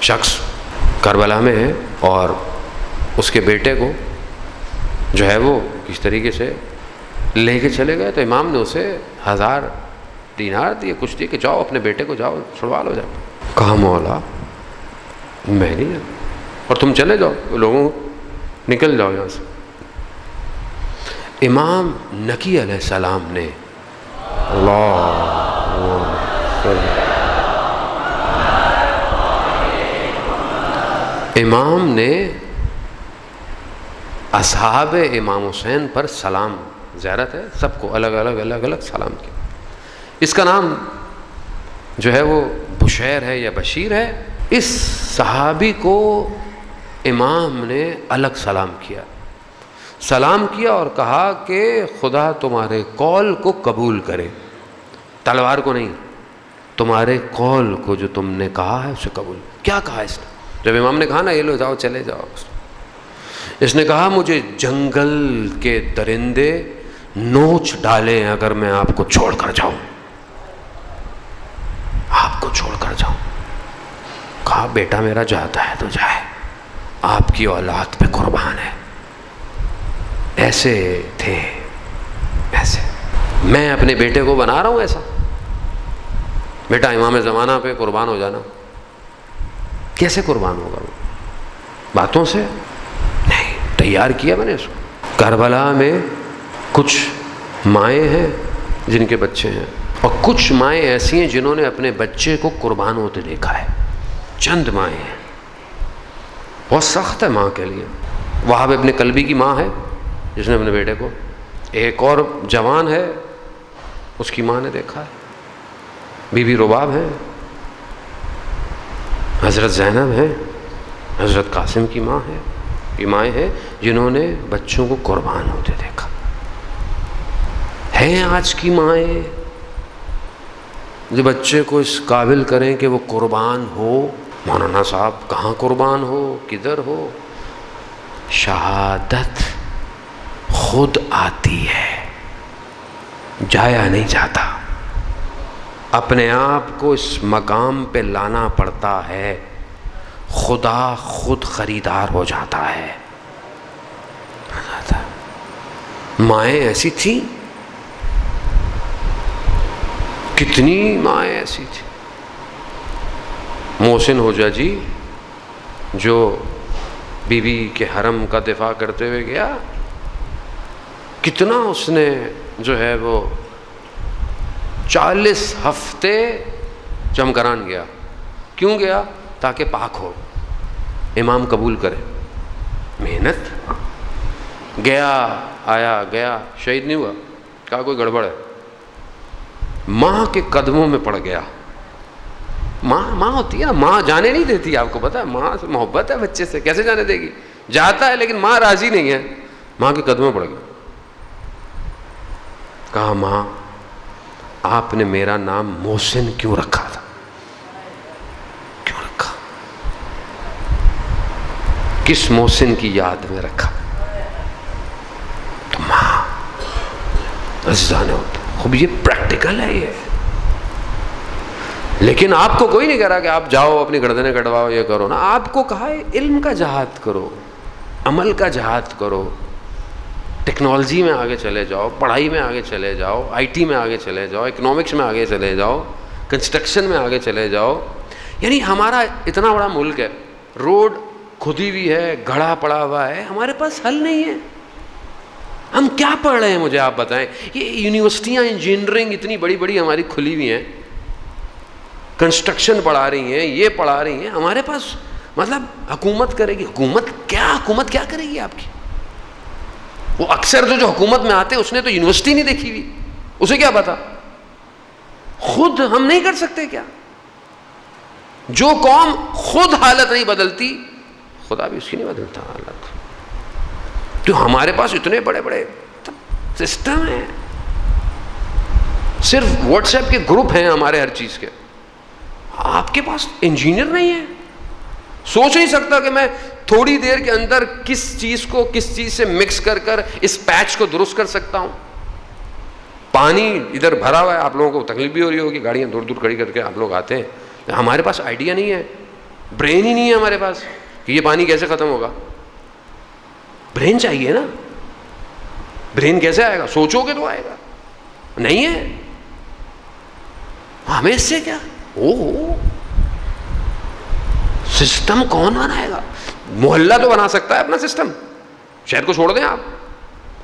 شخص کربلا میں ہے اور اس کے بیٹے کو جو ہے وہ کس طریقے سے لے کے چلے گئے، تو امام نے اسے 1000 دینار دیے، کچھ دیے کہ جاؤ اپنے بیٹے کو جاؤ چھڑوا لو جاؤ. کہا مولا میں نہیں جاتا، اور تم چلے جاؤ، لوگوں نکل جاؤ یہاں سے. امام نکی علیہ السلام نے امام نے اصحاب امام حسین پر سلام، زیارت ہے سب کو الگ الگ سلام کیا. اس کا نام جو ہے وہ بشیر ہے یا بشیر ہے. اس صحابی کو امام نے الگ سلام کیا اور کہا کہ خدا تمہارے قول کو قبول کرے، تلوار کو نہیں، تمہارے قول کو جو تم نے کہا ہے اسے قبول. کیا کہا اس نے؟ جب امام نے کہا نا یہ لو جاؤ چلے جاؤ، اس نے کہا مجھے جنگل کے درندے نوچ ڈالیں اگر میں آپ کو چھوڑ کر جاؤں، آپ کو چھوڑ کر جاؤں. کہا بیٹا میرا جاتا ہے تو جائے، آپ کی اولاد پہ قربان ہے. ایسے تھے، ایسے. میں اپنے بیٹے کو بنا رہا ہوں ایسا، بیٹا امام زمانہ پہ قربان ہو جانا. کیسے قربان ہوگا وہ؟ باتوں سے نہیں، تیار کیا میں نے اس کو. کربلا میں کچھ مائیں ہیں جن کے بچے ہیں، اور کچھ مائیں ایسی ہیں جنہوں نے اپنے بچے کو قربان ہوتے دیکھا ہے. چند مائیں ہیں، بہت سخت ہے ماں کے لیے. وہاب ابن کلبی کی ماں ہے جس نے اپنے بیٹے کو، ایک اور جوان ہے اس کی ماں نے دیکھا ہے. بی بی رباب ہے، حضرت زینب ہے، حضرت قاسم کی ماں ہے. یہ مائیں ہیں جنہوں نے بچوں کو قربان ہوتے دیکھا. ہیں آج کی مائیں جو بچے کو اس قابل کریں کہ وہ قربان ہو. مولانا صاحب کہاں قربان ہو، کدھر ہو؟ شہادت خود آتی ہے، جایا نہیں جاتا. اپنے آپ کو اس مقام پہ لانا پڑتا ہے، خدا خود خریدار ہو جاتا ہے. مائیں ایسی تھیں، کتنی مائیں ایسی تھیں. محسن ہوجا جی جو بی بی کے حرم کا دفاع کرتے ہوئے گیا، کتنا اس نے جو ہے وہ 40 ہفتے چمکران گیا. کیوں گیا؟ تاکہ پاک ہو، امام قبول کرے. محنت. گیا آیا گیا، شہید نہیں ہوا. کہا کوئی گڑبڑ ہے. ماں کے قدموں میں پڑ گیا. ماں ہوتی ہے نا، ماں جانے نہیں دیتی. آپ کو پتا ہے ماں سے محبت ہے بچے سے، کیسے جانے دے گی؟ جاتا ہے لیکن ماں راضی نہیں ہے. ماں کے قدموں پڑ گیا. کہا ماں آپ نے میرا نام محسن کیوں رکھا تھا؟ کیوں رکھا؟ کس محسن کی یاد میں رکھا؟ تو ماں عزیزان ہوتا. خوب یہ پریکٹیکل ہے یہ. لیکن آپ کو کوئی نہیں کہہ رہا کہ آپ جاؤ اپنی گردنیں کٹواؤ یہ کرو نا. آپ کو کہا ہے علم کا جہاد کرو، عمل کا جہاد کرو، ٹیکنالوجی میں آگے چلے جاؤ، پڑھائی میں آگے چلے جاؤ، آئی ٹی میں آگے چلے جاؤ، اکنامکس میں آگے چلے جاؤ، کنسٹرکشن میں آگے چلے جاؤ. یعنی ہمارا اتنا بڑا ملک ہے، روڈ کھدی ہوئی ہے، گڑھا پڑا ہوا ہے، ہمارے پاس حل نہیں ہے. ہم کیا پڑھ رہے ہیں مجھے آپ بتائیں. یہ یونیورسٹیاں انجینئرنگ اتنی بڑی بڑی ہماری کھلی ہوئی ہیں، کنسٹرکشن پڑھا رہی ہیں، یہ پڑھا رہی ہیں. ہمارے پاس مطلب حکومت کرے گی. حکومت کیا کرے گی آپ کی؟ وہ اکثر جو حکومت میں آتے ہیں اس نے تو یونیورسٹی نہیں دیکھی ہوئی، اسے کیا پتا؟ خود ہم نہیں کر سکتے کیا؟ جو قوم خود حالت نہیں بدلتی، خدا بھی اس کی نہیں بدلتا حالت. تو ہمارے پاس اتنے بڑے بڑے سسٹم ہیں، صرف واٹس ایپ کے گروپ ہیں ہمارے ہر چیز کے. آپ کے پاس انجینئر نہیں ہے، سوچ نہیں سکتا کہ میں تھوڑی دیر کے اندر کس چیز کو کس چیز سے مکس کر کر اس پیچ کو درست کر سکتا ہوں. پانی ادھر بھرا ہوا ہے، آپ لوگوں کو تکلیف بھی ہو رہی ہوگی، گاڑیاں دور دور کھڑی کر کے آپ لوگ آتے ہیں. ہمارے پاس آئیڈیا نہیں ہے. برین ہی نہیں ہے ہمارے پاس کہ یہ پانی کیسے ختم ہوگا. برین چاہیے نا. برین کیسے آئے گا؟ سوچو گے تو آئے گا. نہیں ہے. ہمیں اس سے کیا؟ سسٹم کون بنائے گا؟ محلہ تو بنا سکتا ہے اپنا سسٹم. شہر کو چھوڑ دیں آپ.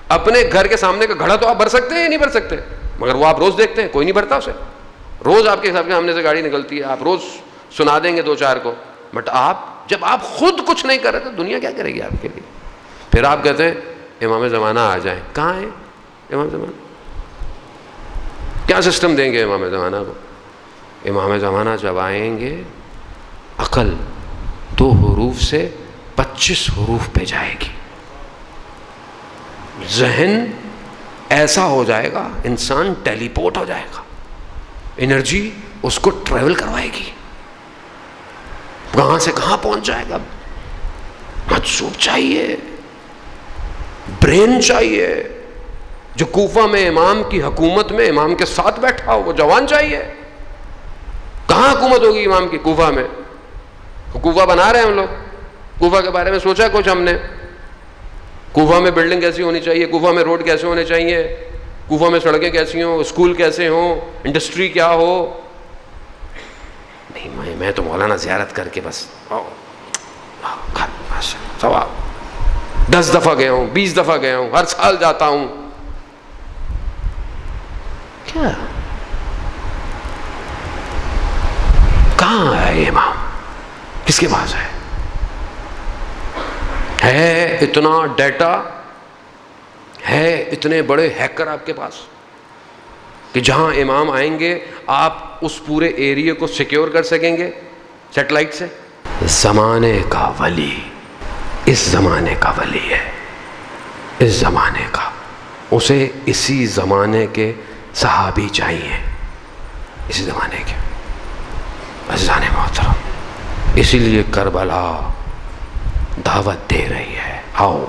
اپنے گھر کے سامنے کا گھڑا تو آپ بھر سکتے ہیں یا نہیں بھر سکتے؟ مگر وہ آپ روز دیکھتے ہیں کوئی نہیں بھرتا اسے. روز آپ کے سامنے سے گاڑی نکلتی ہے, آپ روز سنا دیں گے دو چار کو. بٹ آپ جب آپ خود کچھ نہیں کر رہے تو دنیا کیا کرے گی آپ کے لیے؟ پھر آپ کہتے ہیں امام زمانہ آ جائیں. کہاں ہے امام زمانہ؟ کیا سسٹم دیں گے امام زمانہ کو؟ امام زمانہ جب آئیں گے عقل 2 حروف سے 25 حروف پہ جائے گی. ذہن ایسا ہو جائے گا, انسان ٹیلی پورٹ ہو جائے گا. انرجی اس کو ٹریول کوائے گی, کہاں سے کہاں پہنچ جائے گا. مجذوب چاہیے, برین چاہیے. جو کوفہ میں امام کی حکومت میں امام کے ساتھ بیٹھا ہو وہ جوان چاہیے. کہاں حکومت ہوگی امام کی؟ کوفہ میں. کوفہ بنا رہے ہیں ہم لوگ. کوفہ کے بارے میں سوچا کچھ ہم نے؟ کوفہ میں بلڈنگ کیسی ہونی چاہیے, کوفہ میں روڈ کیسے ہونے چاہیے, کوفہ میں سڑکیں کیسی ہوں, اسکول کیسے ہوں, انڈسٹری کیا ہو. نہیں, میں تو مولانا زیارت کر کے بس ثواب 10 دفعہ گیا ہوں, 20 دفعہ گیا ہوں, ہر سال جاتا ہوں. کیا کہاں ہے امام؟ کس کے پاس ہے اتنا ڈیٹا؟ ہے اتنے بڑے ہیکر آپ کے پاس کہ جہاں امام آئیں گے آپ اس پورے ایریے کو سیکیور کر سکیں گے سیٹلائٹ سے؟ زمانے کا ولی اس زمانے کا ولی ہے, اس زمانے کا. اسے اسی زمانے کے صحابی چاہیے, اسی زمانے کے. عزیزان محترم, اسی لیے کربلا دعوت دے رہی ہے, آؤ